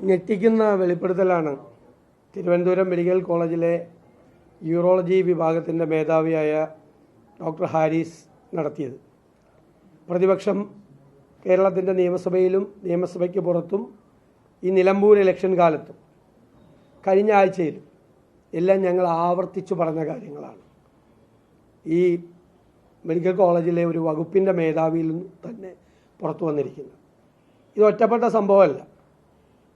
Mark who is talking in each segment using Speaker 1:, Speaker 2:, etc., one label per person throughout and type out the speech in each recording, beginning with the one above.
Speaker 1: ഞെട്ടിക്കുന്ന വെളിപ്പെടുത്തലാണ് തിരുവനന്തപുരം മെഡിക്കൽ കോളേജിലെ യൂറോളജി വിഭാഗത്തിൻ്റെ മേധാവിയായ ഡോക്ടർ ഹാരിസ് നടത്തിയത്. പ്രതിപക്ഷം കേരളത്തിൻ്റെ നിയമസഭയിലും നിയമസഭയ്ക്ക് പുറത്തും ഈ നിലമ്പൂർ ഇലക്ഷൻ കാലത്തും കഴിഞ്ഞ ആഴ്ചയിലും എല്ലാം ഞങ്ങൾ ആവർത്തിച്ചു പറഞ്ഞ കാര്യങ്ങളാണ്. ഈ മെഡിക്കൽ കോളേജിലെ ഒരു വകുപ്പിൻ്റെ മേധാവിയിൽ തന്നെ പുറത്തു വന്നിരിക്കുന്നത്. ഇത് ഒറ്റപ്പെട്ട സംഭവമല്ല.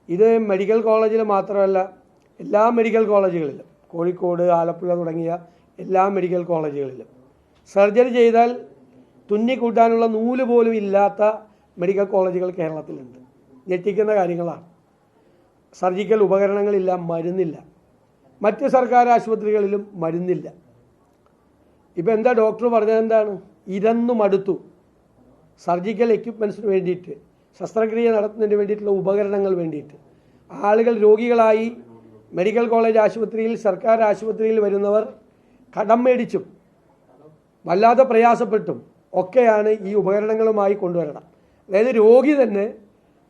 Speaker 1: ഇത് മെഡിക്കൽ കോളേജിൽ മാത്രമല്ല, എല്ലാ മെഡിക്കൽ കോളേജുകളിലും, കോഴിക്കോട്, ആലപ്പുഴ തുടങ്ങിയ എല്ലാ മെഡിക്കൽ കോളേജുകളിലും സർജറി ചെയ്താൽ തുന്നിക്കൂട്ടാനുള്ള നൂല് പോലും ഇല്ലാത്ത മെഡിക്കൽ കോളേജുകൾ കേരളത്തിലുണ്ട്. ഞെട്ടിക്കുന്ന കാര്യങ്ങളാണ്. സർജിക്കൽ ഉപകരണങ്ങളില്ല, മരുന്നില്ല. മറ്റ് സർക്കാർ ആശുപത്രികളിലും മരുന്നില്ല. ഇപ്പം എന്താ ഡോക്ടർ പറഞ്ഞത്? എന്താണ്? ഇരന്നു മടുത്തു. സർജിക്കൽ എക്യുപ്മെൻറ്റ്സിന് വേണ്ടിയിട്ട്, ശസ്ത്രക്രിയ നടത്തുന്നതിന് വേണ്ടിയിട്ടുള്ള ഉപകരണങ്ങൾ വേണ്ടിയിട്ട് ആളുകൾ രോഗികളായി മെഡിക്കൽ കോളേജ് ആശുപത്രിയിൽ, സർക്കാർ ആശുപത്രിയിൽ വരുന്നവർ കടം മേടിച്ചും വല്ലാതെ പ്രയാസപ്പെട്ടും ഒക്കെയാണ് ഈ ഉപകരണങ്ങളുമായി കൊണ്ടുവരണം. അതായത് രോഗി തന്നെ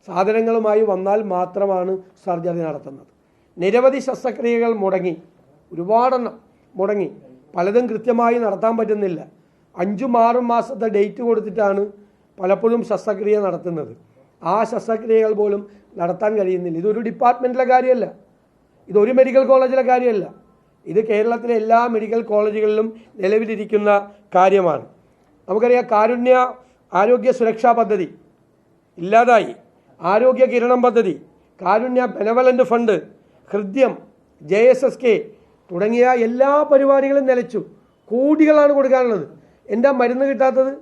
Speaker 1: സാധനങ്ങളുമായി വന്നാൽ മാത്രമാണ് സർജറി നടത്തുന്നത്. നിരവധി ശസ്ത്രക്രിയകൾ മുടങ്ങി, ഒരുപാടെണ്ണം മുടങ്ങി, പലതും കൃത്യമായി നടത്താൻ പറ്റുന്നില്ല. 5-6 മാസത്തെ ഡേറ്റ് കൊടുത്തിട്ടാണ് പലപ്പോഴും ശസ്ത്രക്രിയ നടത്തുന്നത്. ആ ശസ്ത്രക്രിയകൾ പോലും നടത്താൻ കഴിയുന്നില്ല. ഇതൊരു ഡിപ്പാർട്ട്മെൻറ്റിലെ കാര്യമല്ല, ഇതൊരു മെഡിക്കൽ കോളേജിലെ കാര്യമല്ല, ഇത് കേരളത്തിലെ എല്ലാ മെഡിക്കൽ കോളേജുകളിലും നിലവിലിരിക്കുന്ന കാര്യമാണ്. നമുക്കറിയാം, കാരുണ്യ ആരോഗ്യ സുരക്ഷാ പദ്ധതി ഇല്ലാതായി, ആരോഗ്യ കിരണം പദ്ധതി, കാരുണ്യ ബെനവലൻ്റ് ഫണ്ട്, ഹൃദ്യം, JSSK തുടങ്ങിയ എല്ലാ പരിപാടികളും നിലച്ചു. കോടികളാണ് കൊടുക്കാനുള്ളത്. എന്താ മരുന്ന് കിട്ടാത്തത്?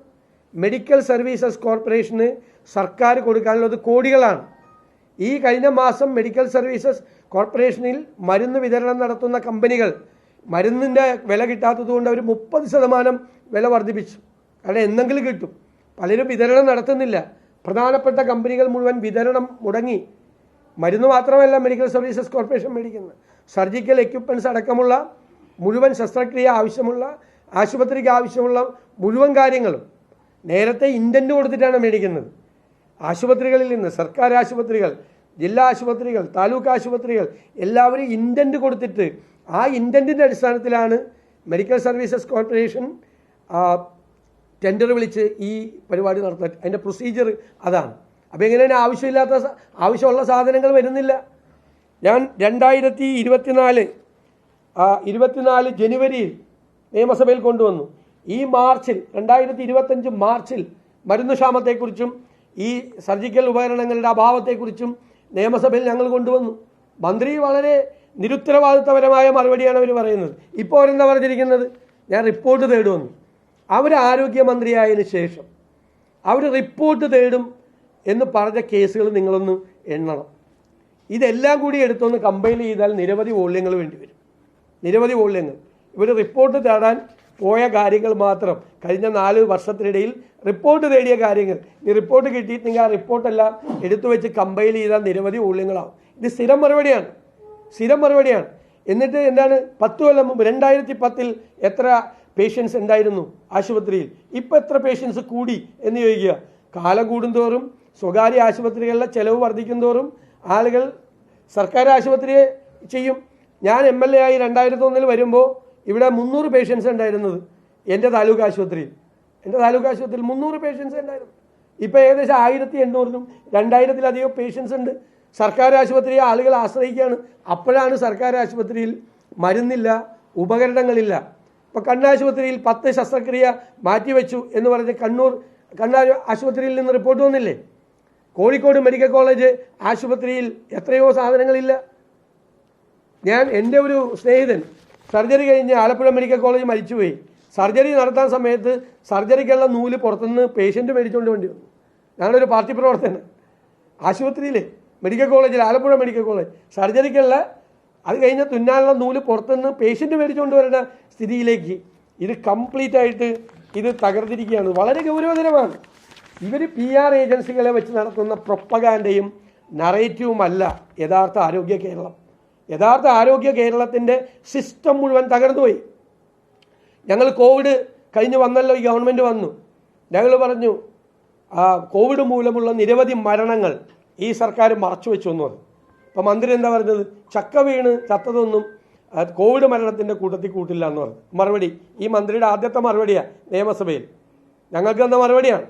Speaker 1: മെഡിക്കൽ സർവീസസ് കോർപ്പറേഷന് സർക്കാർ കൊടുക്കാനുള്ളത് കോടികളാണ്. ഈ കഴിഞ്ഞ മാസം മെഡിക്കൽ സർവീസസ് കോർപ്പറേഷനിൽ മരുന്ന് വിതരണം നടത്തുന്ന കമ്പനികൾ മരുന്നിൻ്റെ വില കിട്ടാത്തതുകൊണ്ട് അവർ 30% വില വർദ്ധിപ്പിച്ചു. കാരണം എന്തെങ്കിലും കിട്ടും. പലരും വിതരണം നടത്തുന്നില്ല. പ്രധാനപ്പെട്ട കമ്പനികൾ മുഴുവൻ വിതരണം മുടങ്ങി. മരുന്ന് മാത്രമല്ല മെഡിക്കൽ സർവീസസ് കോർപ്പറേഷൻ മേടിക്കുന്നത്, സർജിക്കൽ എക്യുപ്മെൻറ്റ്സ് അടക്കമുള്ള മുഴുവൻ ശസ്ത്രക്രിയ ആവശ്യമുള്ള, ആശുപത്രിക്ക് ആവശ്യമുള്ള മുഴുവൻ കാര്യങ്ങളും നേരത്തെ ഇൻഡൻറ്റ് കൊടുത്തിട്ടാണ് മേടിക്കുന്നത്. ആശുപത്രികളിൽ നിന്ന്, സർക്കാർ ആശുപത്രികൾ, ജില്ലാ ആശുപത്രികൾ, താലൂക്ക് ആശുപത്രികൾ എല്ലാവരും ഇൻഡൻറ്റ് കൊടുത്തിട്ട് ആ ഇൻഡൻറ്റിൻ്റെ അടിസ്ഥാനത്തിലാണ് മെഡിക്കൽ സർവീസസ് കോർപ്പറേഷൻ ടെൻഡർ വിളിച്ച് ഈ പരിപാടി നടത്തുന്നത്. അതിൻ്റെ പ്രൊസീജിയർ അതാണ്. അപ്പോൾ എങ്ങനെയാണ് ആവശ്യമുള്ള സാധനങ്ങൾ വരുന്നില്ല? ഞാൻ 2024 ജനുവരിയിൽ നിയമസഭയിൽ കൊണ്ടുവന്നു. ഈ മാർച്ചിൽ, 2025 മാർച്ചിൽ മരുന്ന് ക്ഷാമത്തെക്കുറിച്ചും ഈ സർജിക്കൽ ഉപകരണങ്ങളുടെ അഭാവത്തെക്കുറിച്ചും നിയമസഭയിൽ ഞങ്ങൾ കൊണ്ടുവന്നു. മന്ത്രി വളരെ നിരുത്തരവാദിത്തപരമായ മറുപടിയാണ് അവർ പറയുന്നത്. ഇപ്പോൾ അവരെന്താ പറഞ്ഞിരിക്കുന്നത്? ഞാൻ റിപ്പോർട്ട് തേടുമെന്ന്. അവർ ആരോഗ്യമന്ത്രിയായതിനു ശേഷം അവർ റിപ്പോർട്ട് തേടും എന്ന് പറഞ്ഞ കേസുകൾ നിങ്ങളൊന്ന് എണ്ണണം. ഇതെല്ലാം കൂടി എടുത്തൊന്ന് കമ്പൈൽ ചെയ്താൽ നിരവധി വോള്യങ്ങൾ വേണ്ടി വരും. നിരവധി വോള്യങ്ങൾ. ഇവർ റിപ്പോർട്ട് തേടാൻ പോയ കാര്യങ്ങൾ മാത്രം കഴിഞ്ഞ 4 വർഷത്തിനിടയിൽ റിപ്പോർട്ട് തേടിയ കാര്യങ്ങൾ, ഈ റിപ്പോർട്ട് കിട്ടിയിട്ടുണ്ടെങ്കിൽ ആ റിപ്പോർട്ടെല്ലാം എടുത്തു വെച്ച് കമ്പൈൽ ചെയ്താൽ നിരവധി വോള്യങ്ങളാവും. ഇത് സ്ഥിരം മറുപടിയാണ്. എന്നിട്ട് എന്താണ്? 10 കൊല്ലം മുമ്പ് 2010 എത്ര പേഷ്യൻസ് ഉണ്ടായിരുന്നു ആശുപത്രിയിൽ, ഇപ്പം എത്ര പേഷ്യൻസ് കൂടി എന്ന് ചോദിക്കുക. കാലം കൂടുന്തോറും സ്വകാര്യ ആശുപത്രികളിലെ ചെലവ് വർദ്ധിക്കും തോറും ആളുകൾ സർക്കാർ ആശുപത്രിയെ ചെയ്യും. ഞാൻ MLA ആയി 2001 വരുമ്പോൾ ഇവിടെ 300 പേഷ്യൻസ് ഉണ്ടായിരുന്നത് എൻ്റെ താലൂക്ക് ആശുപത്രിയിൽ. 300 പേഷ്യൻസ് ഉണ്ടായിരുന്നു. ഇപ്പോൾ ഏകദേശം 1800-നും 2000-ത്തിലധികം പേഷ്യൻസ് ഉണ്ട്. സർക്കാർ ആശുപത്രിയെ ആളുകൾ ആശ്രയിക്കുകയാണ്. അപ്പോഴാണ് സർക്കാർ ആശുപത്രിയിൽ മരുന്നില്ല, ഉപകരണങ്ങളില്ല. ഇപ്പോൾ കണ്ണാശുപത്രിയിൽ 10 ശസ്ത്രക്രിയ മാറ്റിവെച്ചു എന്ന് പറഞ്ഞ് കണ്ണൂർ ആശുപത്രിയിൽ നിന്ന് റിപ്പോർട്ട് വന്നില്ലേ? കോഴിക്കോട് മെഡിക്കൽ കോളേജ് ആശുപത്രിയിൽ എത്രയോ സാധനങ്ങളില്ല. എൻ്റെ ഒരു സ്നേഹിതൻ സർജറി കഴിഞ്ഞ് ആലപ്പുഴ മെഡിക്കൽ കോളേജ് മരിച്ചുപോയി. സർജറി നടത്താൻ സമയത്ത് സർജറിക്കുള്ള നൂല് പുറത്തുനിന്ന് പേഷ്യൻ്റ് മേടിച്ചുകൊണ്ട് വേണ്ടി വന്നു. ഞങ്ങളൊരു പാർട്ടി പ്രവർത്തകൻ ആശുപത്രിയിൽ, മെഡിക്കൽ കോളേജിൽ, ആലപ്പുഴ മെഡിക്കൽ കോളേജ് സർജറിക്കുള്ള അത് കഴിഞ്ഞ് തുന്നാനുള്ള നൂല് പുറത്തുനിന്ന് പേഷ്യൻ്റ് മേടിച്ചുകൊണ്ട് വരുന്ന സ്ഥിതിയിലേക്ക് ഇത് കംപ്ലീറ്റ് ആയിട്ട് ഇത് തകർന്നിരിക്കുകയാണ്. വളരെ ഗൗരവതരമാണ്. ഇവർ PR ഏജൻസികളെ വെച്ച് നടത്തുന്ന പ്രൊപ്പഗാൻഡയും നറേറ്റീവും അല്ല യഥാർത്ഥ ആരോഗ്യ കേരളം. യഥാർത്ഥ ആരോഗ്യ കേരളത്തിൻ്റെ സിസ്റ്റം മുഴുവൻ തകർന്നുപോയി. ഞങ്ങൾ കോവിഡ് കഴിഞ്ഞ് വന്നല്ലോ, ഈ ഗവൺമെൻറ് വന്നു. ഞങ്ങൾ പറഞ്ഞു കോവിഡ് മൂലമുള്ള നിരവധി മരണങ്ങൾ ഈ സർക്കാർ മറച്ചു വെച്ചു എന്ന് പറഞ്ഞു. അപ്പോൾ മന്ത്രി എന്താ പറഞ്ഞത്? ചക്ക വീണ് ചത്തതൊന്നും കോവിഡ് മരണത്തിൻ്റെ കൂട്ടത്തിൽ കൂട്ടില്ല എന്ന് പറഞ്ഞു. മറുപടി ഈ മന്ത്രിയുടെ ആദ്യത്തെ മറുപടിയാണ് നിയമസഭയിൽ. ഞങ്ങൾക്ക് തന്ന മറുപടിയാണ്.